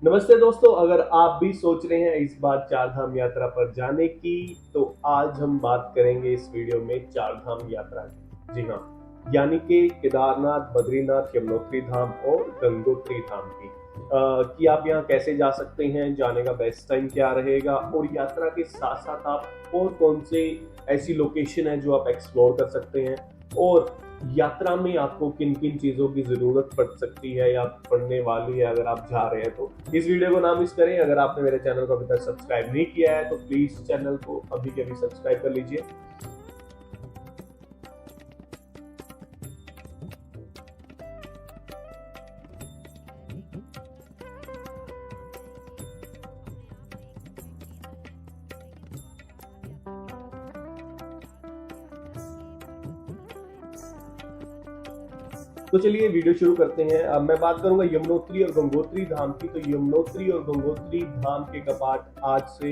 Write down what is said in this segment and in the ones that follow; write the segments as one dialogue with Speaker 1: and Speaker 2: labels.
Speaker 1: नमस्ते दोस्तों, अगर आप भी सोच रहे हैं इस बार चार धाम यात्रा पर जाने की, तो आज हम बात करेंगे इस वीडियो में चार धाम यात्रा की। जी हाँ, यानी कि केदारनाथ, बद्रीनाथ, यमुनोत्री धाम और गंगोत्री धाम की। कि आप यहाँ कैसे जा सकते हैं, जाने का बेस्ट टाइम क्या रहेगा और यात्रा के साथ-साथ आप और कौन से ऐसी लोकेशन है जो आप एक्सप्लोर कर सकते हैं और यात्रा में आपको किन-किन चीज़ों की ज़रूरत पड़ सकती है या पड़ने वाली है अगर आप जा रहे हैं तो। इस वीडियो को ना मिस करें। अगर आपने मेरे चैनल को अभी तक सब्सक्राइब नहीं किया है तो प्लीज़ चैनल को अभी के अभी सब्सक्राइब कर लीजिए। तो चलिए वीडियो शुरू करते हैं। अब मैं बात करूंगा यमुनोत्री और गंगोत्री धाम की। तो यमुनोत्री और गंगोत्री धाम के कपाट आज से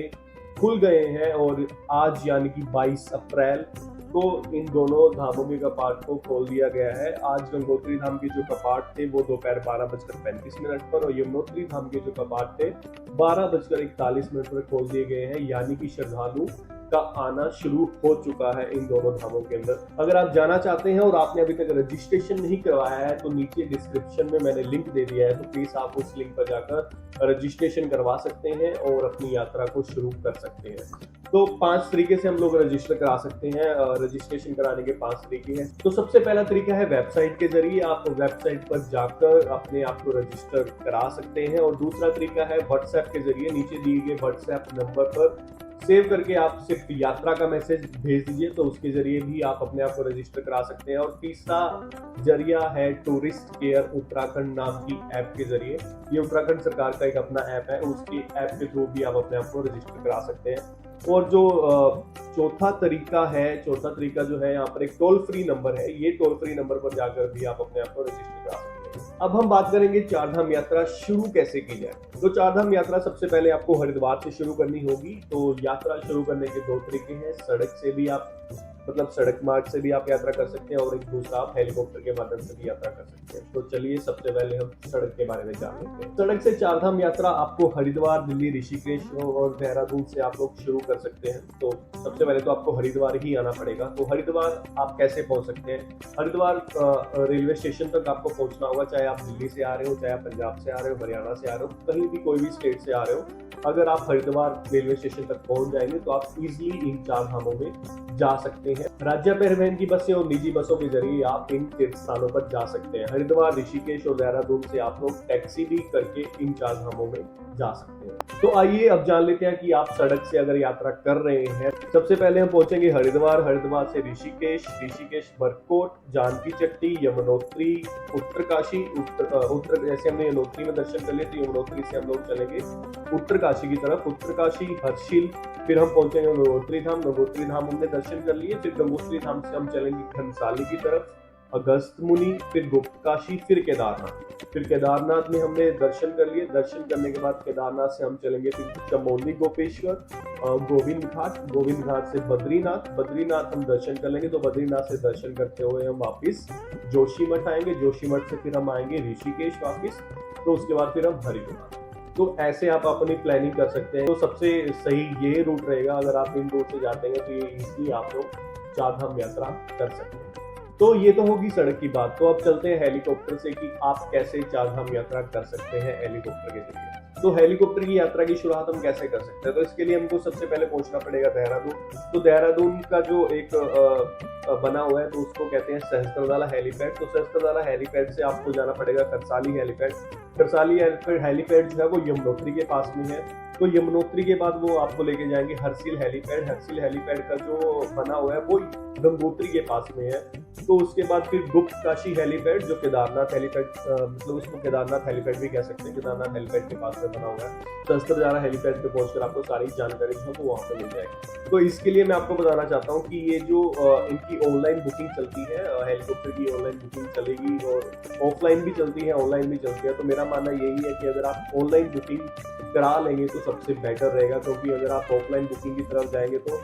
Speaker 1: खुल गए हैं और आज यानी कि 22 अप्रैल को इन दोनों धामों के कपाट को खोल दिया गया है। आज गंगोत्री धाम के जो कपाट थे वो दोपहर 12:35 पर और यमुनोत्री धाम के जो कपाट थे 12:41 पर खोल दिए गए हैं, यानी कि श्रद्धालु का आना शुरू हो चुका है इन दोनों धामों के अंदर। अगर आप जाना चाहते हैं और आपने अभी तक रजिस्ट्रेशन नहीं करवाया है तो नीचे डिस्क्रिप्शन में मैंने लिंक दे दिया है, तो प्लीज आप उस लिंक पर जाकर रजिस्ट्रेशन करवा सकते हैं और अपनी यात्रा को शुरू कर सकते हैं। तो 5 तरीके से हम लोग रजिस्टर करा सकते हैं। रजिस्ट्रेशन कराने के 5 तरीके हैं। तो सबसे पहला तरीका है वेबसाइट के जरिए। आप वेबसाइट पर जाकर अपने आप को रजिस्टर करा सकते हैं और दूसरा तरीका है व्हाट्सएप के जरिए। नीचे दिए गए व्हाट्सएप नंबर पर सेव करके आप सिर्फ यात्रा का मैसेज भेज दीजिए, तो उसके जरिए भी आप अपने आप को रजिस्टर करा सकते हैं। और तीसरा जरिया है टूरिस्ट केयर उत्तराखंड नाम की ऐप के जरिए। ये उत्तराखंड सरकार का एक अपना ऐप है, उसकी ऐप के थ्रू भी आप अपने आप को रजिस्टर करा सकते हैं। और जो चौथा तरीका जो है यहाँ पर एक टोल फ्री नंबर है। ये टोल फ्री नंबर पर जाकर भी आप अपने आप को रजिस्टर करा सकते हैं। अब हम बात करेंगे चार धाम यात्रा शुरू कैसे की जाए। तो चार धाम यात्रा सबसे पहले आपको हरिद्वार से शुरू करनी होगी। तो यात्रा शुरू करने के 2 तरीके हैं। सड़क से भी आप सड़क मार्ग से भी आप यात्रा कर सकते हैं और एक दूसरा आप हेलीकॉप्टर के माध्यम से भी यात्रा कर सकते हैं। तो चलिए सबसे पहले हम सड़क के बारे में जान लेते हैं। सड़क से चार धाम यात्रा आपको हरिद्वार, दिल्ली, ऋषिकेश और देहरादून से आप लोग शुरू कर सकते हैं। तो सबसे पहले तो आपको हरिद्वार ही आना पड़ेगा। तो हरिद्वार आप कैसे पहुंच सकते हैं? हरिद्वार रेलवे स्टेशन तक आपको पहुंचना होगा, चाहे आप दिल्ली से आ रहे हो, चाहे आप पंजाब से आ रहे हो, हरियाणा से आ रहे हो, कहीं भी कोई भी स्टेट से आ रहे हो। अगर आप हरिद्वार रेलवे स्टेशन तक पहुंच जाएंगे तो आप इजीली इन चार धामों में जा सकते हैं। राज्य परिवहन की बसें और निजी बसों के जरिए आप इन तीर्थ स्थानों पर जा सकते हैं। हरिद्वार, ऋषिकेश और देहरादून से आप लोग टैक्सी भी करके इन चार धामों में जा सकते हैं। तो आइए अब जान लेते हैं कि आप सड़क से अगर यात्रा कर रहे हैं। सबसे पहले हम पहुंचेंगे हरिद्वार, हरिद्वार से ऋषिकेश, ऋषिकेश बरकोट, जानकी चट्टी, यमुनोत्री, उत्तरकाशी। उत्तर जैसे हमने यमुनोत्री में दर्शन कर लिए तो यमुनोत्री से हम लोग चलेंगे उत्तरकाशी की तरफ। उत्तरकाशी, हर्षिल, फिर हम पहुंचेंगे गंगोत्री धाम। गंगोत्री धाम हमने दर्शन कर लिए। फिर गंगोत्री धाम से हम चलेंगे घनसाली की तरफ, अगस्त मुनि, फिर गुप्त काशी, फिर केदारनाथ। फिर केदारनाथ में हमने दर्शन कर लिए। दर्शन करने के बाद केदारनाथ से हम चलेंगे फिर चमोली, गोपेश्वर, गोविंद घाट से बद्रीनाथ। बद्रीनाथ हम दर्शन कर लेंगे। तो बद्रीनाथ से दर्शन करते हुए हम वापिस जोशीमठ आएंगे। जोशीमठ से फिर हम आएंगे ऋषिकेश वापिस। तो उसके बाद फिर हम हरिद्वार। तो ऐसे आप अपनी प्लानिंग कर सकते हैं। तो सबसे सही ये रूट रहेगा। अगर आप इन रूट से जाते हैं तो ये इजीली आप लोग चार धाम यात्रा कर सकते हैं। तो ये तो होगी सड़क की बात। तो अब चलते हैं हेलीकॉप्टर से कि आप कैसे चार धाम यात्रा कर सकते हैं हेलीकॉप्टर के जरिए। तो हेलीकॉप्टर की यात्रा की शुरुआत हम कैसे कर सकते हैं? तो इसके लिए हमको सबसे पहले पहुंचना पड़ेगा देहरादून। तो देहरादून का जो एक बना हुआ है तो उसको कहते हैं सहस्त्रधारा हेलीपैड। तो सहस्त्रधारा हेलीपैड से आपको जाना पड़ेगा करसाली हेलीपैड। करसाली हेलीपैड जो है वो यमुनोत्री के पास में है। तो यमुनोत्री के बाद वो आपको लेके जाएंगे हर्षिल हेलीपैड। हर्षिल हेलीपैड का जो बना हुआ है वो गंगोत्री के पास में है। तो उसके बाद फिर गुप्त काशी हेलीपैड जो केदारनाथ हेलीपैड उसको केदारनाथ हेलीपैड भी कह सकते हैं, केदारनाथ हेलीपैड के पास में बना हुआ है। सहस्त्रधारा हेलीपैड पे पहुंचकर आपको सारी जानकारी जो है वो वहाँ पे मिल जाएगी। तो इसके लिए मैं आपको बताना चाहता हूँ कि ये जो इनकी ऑनलाइन बुकिंग चलती है, हेलीकॉप्टर की ऑनलाइन बुकिंग चलेगी और ऑफलाइन भी चलती है, ऑनलाइन भी चलती है। तो मेरा मानना यही है कि अगर आप ऑनलाइन बुकिंग करा लेंगे तो सबसे बेटर रहेगा, क्योंकि अगर आप ऑफलाइन बुकिंग की तरफ जाएंगे तो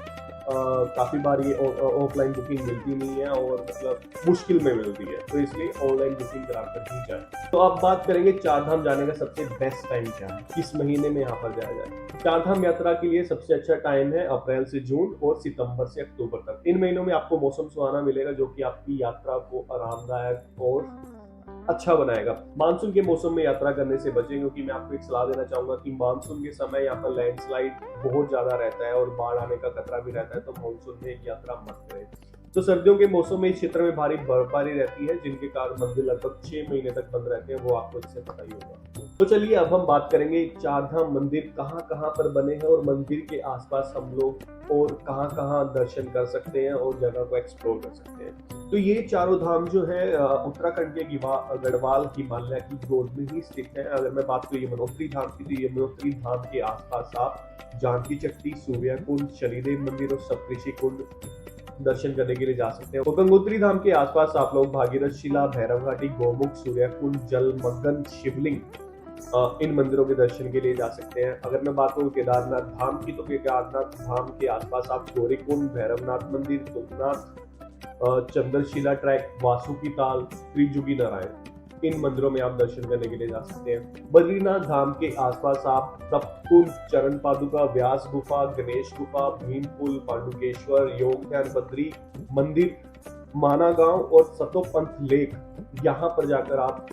Speaker 1: काफ़ी बार ये ऑफलाइन बुकिंग मिलती नहीं है और मतलब मुश्किल में मिलती है, तो इसलिए ऑनलाइन बुकिंग करा कर ही जाए। तो अब बात करेंगे चार धाम जाने का सबसे बेस्ट टाइम क्या है, किस महीने में यहाँ पर जाया जाए। चार धाम यात्रा के लिए सबसे अच्छा टाइम है अप्रैल से जून और सितंबर से अक्टूबर तक। इन महीनों में आपको मौसम सुहाना मिलेगा, जो कि आपकी यात्रा को आरामदायक और अच्छा बनाएगा। मानसून के मौसम में यात्रा करने से बचें, क्योंकि मैं आपको एक सलाह देना चाहूंगा कि मानसून के समय यहाँ पर लैंडस्लाइड बहुत ज्यादा रहता है और बाढ़ आने का खतरा भी रहता है, तो मानसून में यात्रा मत करें। तो सर्दियों के मौसम में इस क्षेत्र में भारी बर्फबारी रहती है, जिनके कारण मंदिर लगभग 6 महीने तक बंद रहते हैं, वो आपको इससे पता ही होगा। तो चलिए अब हम बात करेंगे चार धाम मंदिर कहाँ कहाँ पर बने हैं और मंदिर के आसपास हम लोग और कहाँ कहाँ दर्शन कर सकते हैं और जगह को एक्सप्लोर कर सकते हैं। तो ये चारों धाम जो है उत्तराखंड के गढ़वाल हिमालय की गोद में ही स्थित है। अगर मैं बात करूँ यमुनोत्री धाम की, तो यमुनोत्री धाम के आसपास आप जानकी चट्टी, सूर्य कुंड, शनिदेव मंदिर और सप्तऋषि कुंड दर्शन करने के लिए जा सकते हैं। और गंगोत्री धाम के आसपास आप लोग भागीरथ शिला, भैरव घाटी, गौमुख, सूर्य कुंड, जलमग्न शिवलिंग, इन मंदिरों के दर्शन के लिए जा सकते हैं। अगर मैं बात करूँ केदारनाथ धाम की, तो केदारनाथ धाम के आसपास आप गौरीकुंड, भैरवनाथ मंदिर, तुंगनाथ, चंद्रशिला ट्रैक, वासुकी ताल, त्रिजुगी नारायण, इन मंदिरों में आप दर्शन करने के लिए जा सकते हैं। बद्रीनाथ धाम के आसपास आप तप्तकुंड, चरण पादुका, व्यास गुफा, गणेश गुफा, भीम पुल, पांडुकेश्वर, योग ध्यान बद्री मंदिर, माना गांव और सतोपंथ लेक, यहाँ पर जाकर आप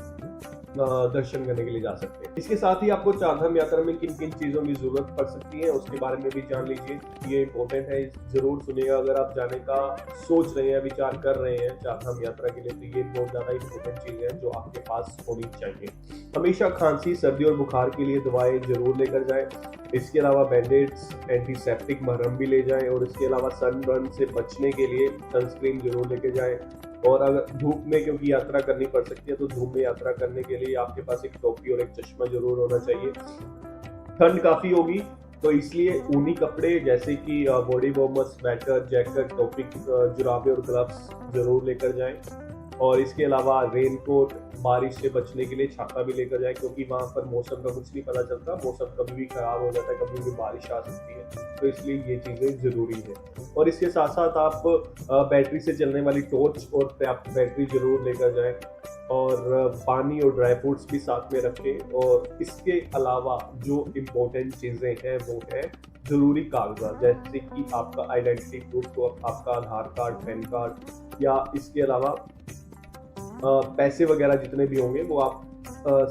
Speaker 1: दर्शन करने के लिए जा सकते हैं। इसके साथ ही आपको चारधाम यात्रा में किन किन चीजों की जरूरत पड़ सकती है उसके बारे में भी जान लीजिए। ये इंपॉर्टेंट है, जरूर सुनिएगा। अगर आप जाने का सोच रहे हैं, विचार कर रहे हैं चारधाम यात्रा के लिए, तो ये बहुत ज्यादा इंपॉर्टेंट चीज है जो आपके पास होनी चाहिए। हमेशा खांसी, सर्दी और बुखार के लिए दवाएं जरूर लेकर जाएं। इसके अलावा बैंडेड्स, एंटीसेप्टिक मरहम भी ले जाएं और इसके अलावा सनबर्न से बचने के लिए सनस्क्रीन जरूर लेके जाएं। और अगर धूप में क्योंकि यात्रा करनी पड़ सकती है, तो धूप में यात्रा करने के लिए आपके पास एक टोपी और एक चश्मा जरूर होना चाहिए। ठंड काफी होगी, तो इसलिए ऊनी कपड़े जैसे कि बॉडी वार्मर, स्वेटर, जैकेट, टोपी, जुराबे और ग्लव्स जरूर लेकर जाएं। और इसके अलावा रेनकोट, बारिश से बचने के लिए छाता भी लेकर जाए, क्योंकि वहां पर मौसम का कुछ नहीं पता चलता, मौसम कभी भी खराब हो जाता है, कभी भी बारिश आ सकती है, तो इसलिए ये चीजें जरूरी है। और इसके साथ साथ आप बैटरी से चलने वाली टॉर्च और पर्याप्त बैटरी जरूर लेकर जाएं और पानी और ड्राई फ्रूट्स भी साथ में रखें। और इसके अलावा जो इम्पोर्टेंट चीजें हैं वो है जरूरी कागजात, जैसे कि आपका आइडेंटिटी प्रूफ, तो आपका आधार कार्ड, पैन कार्ड, या इसके अलावा पैसे वगैरह जितने भी होंगे वो आप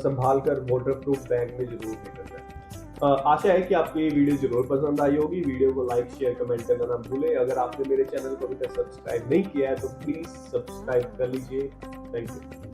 Speaker 1: संभाल कर वाटर प्रूफ बैग में जरूर लेकर जाएं। आशा है कि आपको ये वीडियो जरूर पसंद आई होगी। वीडियो को लाइक, शेयर, कमेंट करना ना भूलें। अगर आपने मेरे चैनल को अभी तक सब्सक्राइब नहीं किया है तो प्लीज सब्सक्राइब कर लीजिए। Thank you.